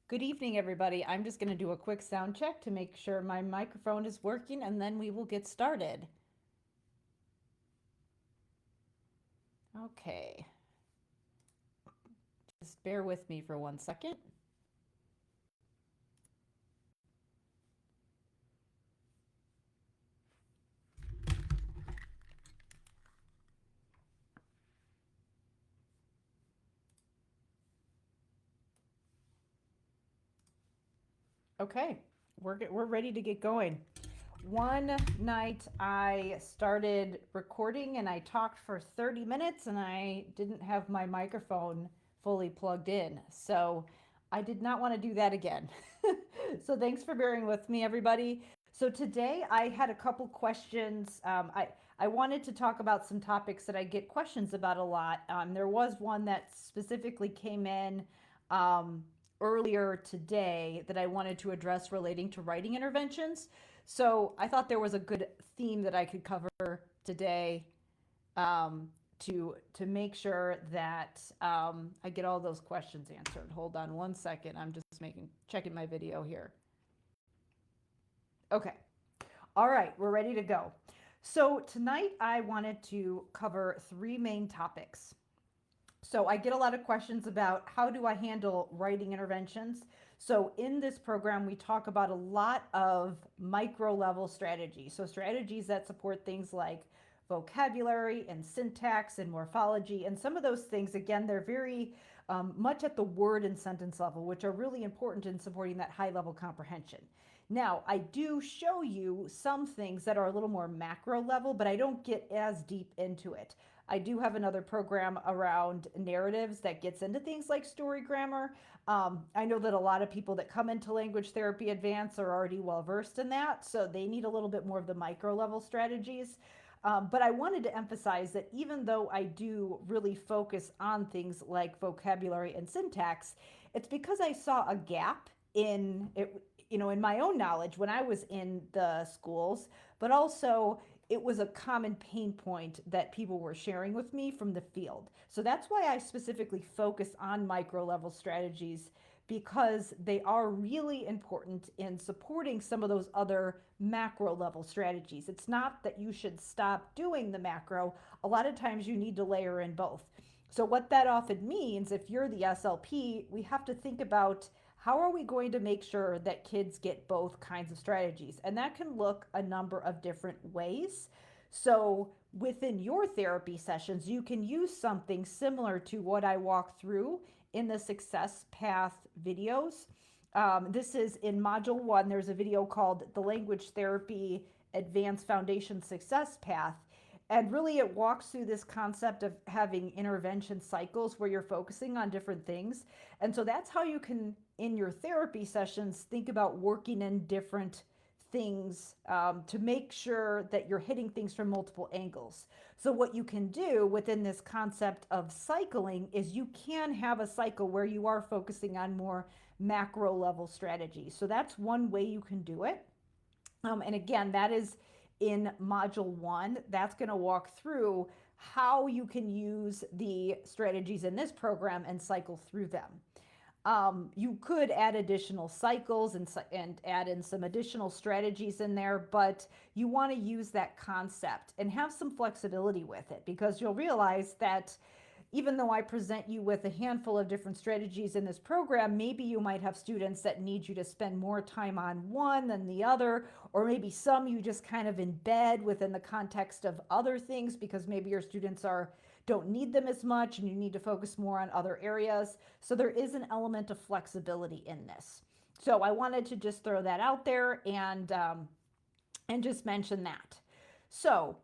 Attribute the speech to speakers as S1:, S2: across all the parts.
S1: Good evening, everybody. I'm just going to do a quick sound check to make sure my microphone is working, and then we will get started. Okay, just bear with me for 1 second. Okay, we're ready to get going. One night I started recording and I talked for 30 minutes and I didn't have my microphone fully plugged in. So I did not want to do that again. So thanks for bearing with me, everybody. So today I had a couple questions. I wanted to talk about some topics that I get questions about a lot. There was one that specifically came in um, earlier today that I wanted to address relating to writing interventions. So I thought there was a good theme that I could cover today to make sure that I get all those questions answered. Hold on 1 second. I'm just checking my video here. Okay. All right, we're ready to go. So tonight I wanted to cover three main topics. So I get a lot of questions about how do I handle writing interventions. So in this program, we talk about a lot of micro level strategies. So strategies that support things like vocabulary and syntax and morphology. And some of those things, again, they're very much at the word and sentence level, which are really important in supporting that high level comprehension. Now, I do show you some things that are a little more macro level, but I don't get as deep into it. I do have another program around narratives that gets into things like story grammar. I know that a lot of people that come into language therapy advanced are already well versed in that, so they need a little bit more of the micro level strategies. But I wanted to emphasize that even though I do really focus on things like vocabulary and syntax, it's because I saw a gap in it, in my own knowledge when I was in the schools, but also it was a common pain point that people were sharing with me from the field. So that's why I specifically focus on micro level strategies, because they are really important in supporting some of those other macro level strategies. It's not that you should stop doing the macro. A lot of times you need to layer in both. So what that often means, if you're the SLP, we have to think about how are we going to make sure that kids get both kinds of strategies? And that can look a number of different ways. So within your therapy sessions, you can use something similar to what I walk through in the Success Path videos. This is in Module 1. There's a video called The Language Therapy Advanced Foundation Success Path. And really, it walks through this concept of having intervention cycles where you're focusing on different things. And so that's how you can, in your therapy sessions, think about working in different things to make sure that you're hitting things from multiple angles. So what you can do within this concept of cycling is you can have a cycle where you are focusing on more macro level strategies. So that's one way you can do it. And again, that is in module 1. That's going to walk through how you can use the strategies in this program and cycle through them. You could add additional cycles and add in some additional strategies in there, but you want to use that concept and have some flexibility with it, because you'll realize that even though I present you with a handful of different strategies in this program, maybe you might have students that need you to spend more time on one than the other, or maybe some you just kind of embed within the context of other things because maybe your students don't need them as much and you need to focus more on other areas. So there is an element of flexibility in this. So I wanted to just throw that out there and just mention that. So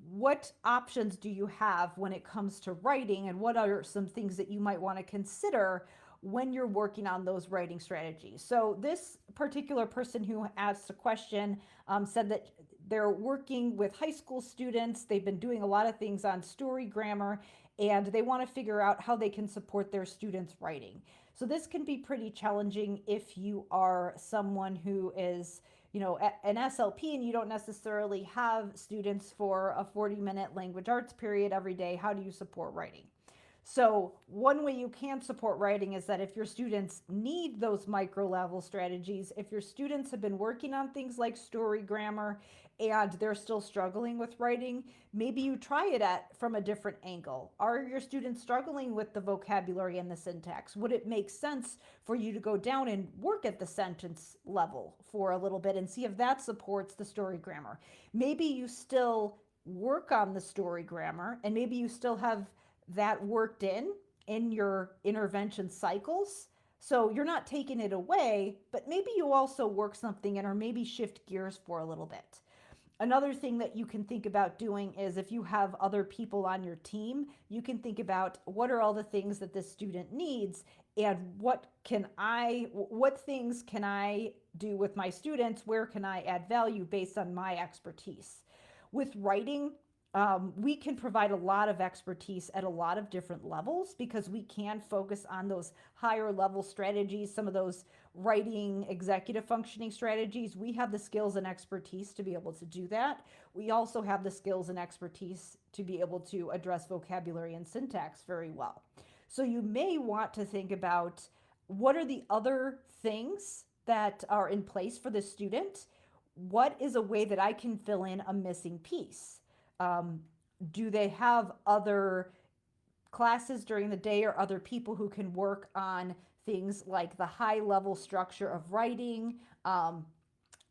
S1: what options do you have when it comes to writing, and what are some things that you might want to consider when you're working on those writing strategies? So this particular person who asked a question said that they're working with high school students. They've been doing a lot of things on story grammar, and they want to figure out how they can support their students' writing. So this can be pretty challenging if you are someone who is an SLP and you don't necessarily have students for a 40-minute language arts period every day. How do you support writing? So, one way you can support writing is that if your students need those micro level strategies, if your students have been working on things like story grammar and they're still struggling with writing, maybe you try it at from a different angle. Are your students struggling with the vocabulary and the syntax? Would it make sense for you to go down and work at the sentence level for a little bit and see if that supports the story grammar? Maybe you still work on the story grammar and maybe you still have that worked in your intervention cycles. So you're not taking it away, but maybe you also work something in or maybe shift gears for a little bit. Another thing that you can think about doing is if you have other people on your team, you can think about what are all the things that this student needs and what things can I do with my students? Where can I add value based on my expertise? With writing, we can provide a lot of expertise at a lot of different levels because we can focus on those higher level strategies, some of those writing executive functioning strategies. We have the skills and expertise to be able to do that. We also have the skills and expertise to be able to address vocabulary and syntax very well. So you may want to think about what are the other things that are in place for the student? What is a way that I can fill in a missing piece? Um, do they have other classes during the day or other people who can work on things like the high level structure of writing?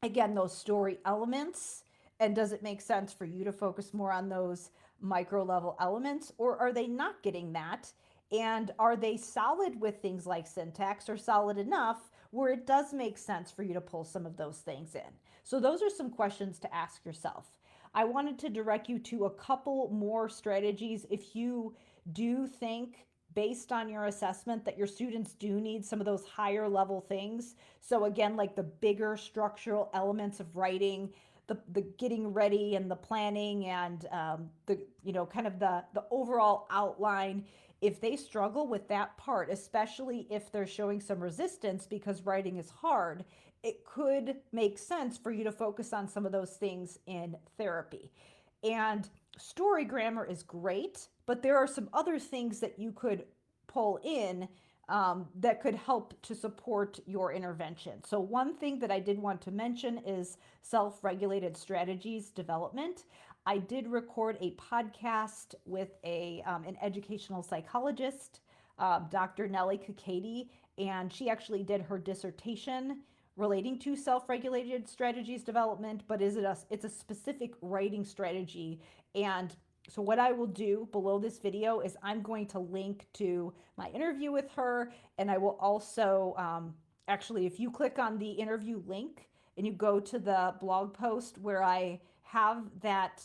S1: Again, those story elements. And does it make sense for you to focus more on those micro level elements, or are they not getting that? And are they solid with things like syntax or solid enough where it does make sense for you to pull some of those things in? So those are some questions to ask yourself. I wanted to direct you to a couple more strategies if you do think, based on your assessment, that your students do need some of those higher level things. So again, like the bigger structural elements of writing, the getting ready and the planning and the kind of the overall outline. If they struggle with that part, especially if they're showing some resistance because writing is hard, it could make sense for you to focus on some of those things in therapy. And story grammar is great, but there are some other things that you could pull in that could help to support your intervention. So one thing that I did want to mention is self-regulated strategies development. I did record a podcast with an educational psychologist, Dr. Nellie Kakady, and she actually did her dissertation relating to self-regulated strategies development, but it's a specific writing strategy. And so what I will do below this video is I'm going to link to my interview with her, and I will also, actually, if you click on the interview link and you go to the blog post where I have that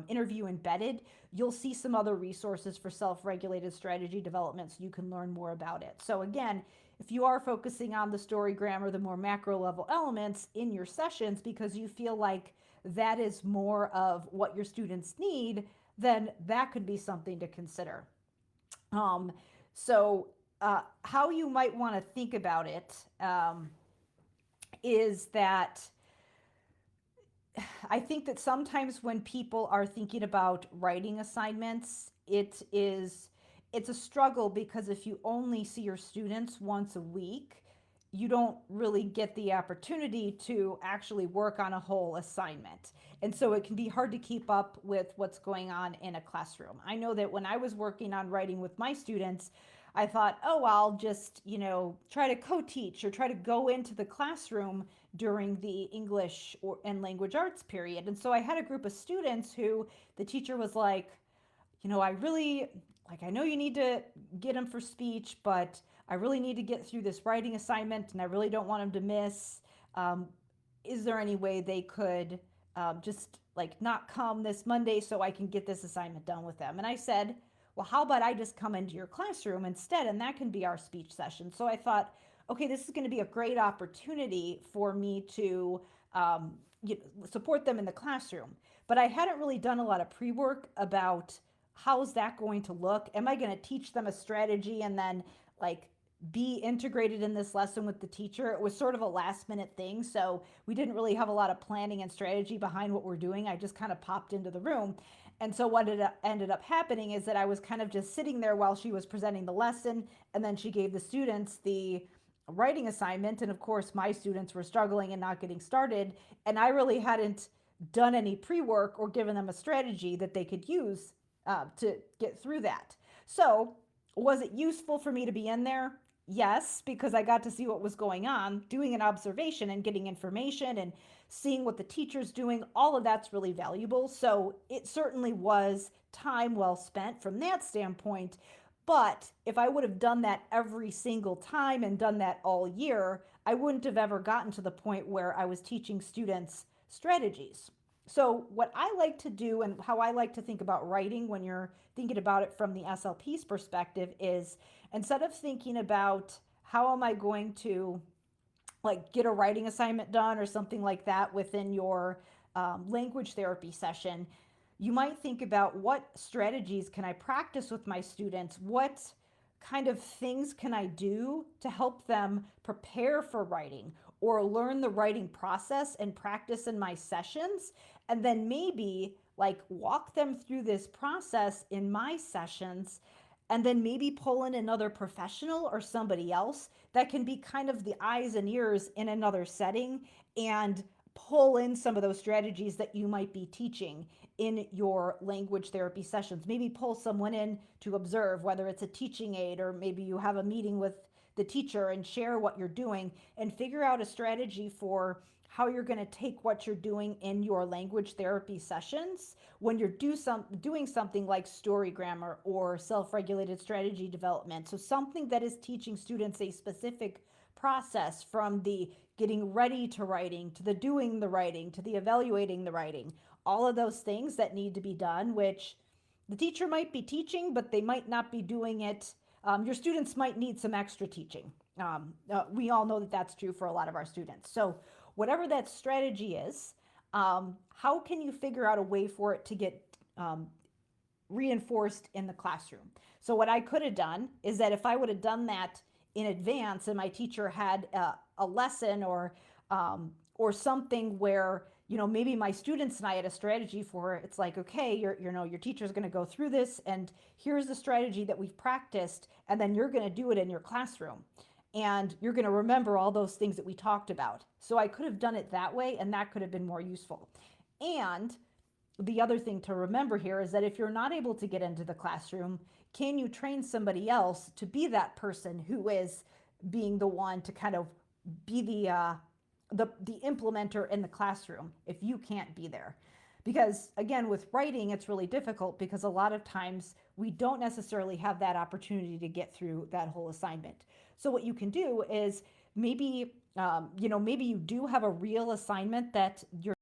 S1: interview embedded, you'll see some other resources for self-regulated strategy development so you can learn more about it. So again, if you are focusing on the story grammar, the more macro level elements in your sessions because you feel like that is more of what your students need, then that could be something to consider. So how you might want to think about it is that I think that sometimes when people are thinking about writing assignments, it's a struggle because if you only see your students once a week, you don't really get the opportunity to actually work on a whole assignment. And so it can be hard to keep up with what's going on in a classroom. I know that when I was working on writing with my students, I thought, oh, I'll just, try to co-teach or try to go into the classroom during the English and language arts period. And so I had a group of students who the teacher was like, I really, I know you need to get them for speech, but I really need to get through this writing assignment and I really don't want them to miss. Is there any way they could just not come this Monday so I can get this assignment done with them? And I said, well, how about I just come into your classroom instead, and that can be our speech session. So I thought, okay, this is going to be a great opportunity for me to support them in the classroom. But I hadn't really done a lot of pre-work about how's that going to look. Am I going to teach them a strategy and then be integrated in this lesson with the teacher? It was sort of a last minute thing. So we didn't really have a lot of planning and strategy behind what we're doing. I just kind of popped into the room. And so what ended up happening is that I was kind of just sitting there while she was presenting the lesson, and then she gave the students the writing assignment. And of course, my students were struggling and not getting started, and I really hadn't done any pre-work or given them a strategy that they could use to get through that. So was it useful for me to be in there? Yes, because I got to see what was going on, doing an observation and getting information and seeing what the teacher's doing. All of that's really valuable. So it certainly was time well spent from that standpoint. But if I would have done that every single time and done that all year, I wouldn't have ever gotten to the point where I was teaching students strategies. So, what I like to do and how I like to think about writing when you're thinking about it from the SLP's perspective is instead of thinking about how am I going to like get a writing assignment done or something like that within your language therapy session, you might think about what strategies can I practice with my students? What kind of things can I do to help them prepare for writing or learn the writing process and practice in my sessions? And then maybe like walk them through this process in my sessions, and then maybe pull in another professional or somebody else that can be kind of the eyes and ears in another setting and pull in some of those strategies that you might be teaching in your language therapy sessions. Maybe pull someone in to observe, whether it's a teaching aide or maybe you have a meeting with the teacher and share what you're doing and figure out a strategy for how you're going to take what you're doing in your language therapy sessions when you're doing something like story grammar or self-regulated strategy development. So something that is teaching students a specific process from the getting ready to writing to the doing the writing to the evaluating the writing, all of those things that need to be done, which the teacher might be teaching, but they might not be doing it. Your students might need some extra teaching. We all know that that's true for a lot of our students. So whatever that strategy is, how can you figure out a way for it to get reinforced in the classroom? So what I could have done is that if I would have done that in advance and my teacher had a lesson or something where maybe my students and I had a strategy for it. It's like, okay, your teacher's going to go through this, and here's the strategy that we've practiced, and then you're going to do it in your classroom, and you're going to remember all those things that we talked about. So I could have done it that way, and that could have been more useful. And the other thing to remember here is that if you're not able to get into the classroom, can you train somebody else to be that person who is being the one to kind of be the implementer in the classroom if you can't be there? Because again, with writing, it's really difficult because a lot of times we don't necessarily have that opportunity to get through that whole assignment. So what you can do is maybe you do have a real assignment that you're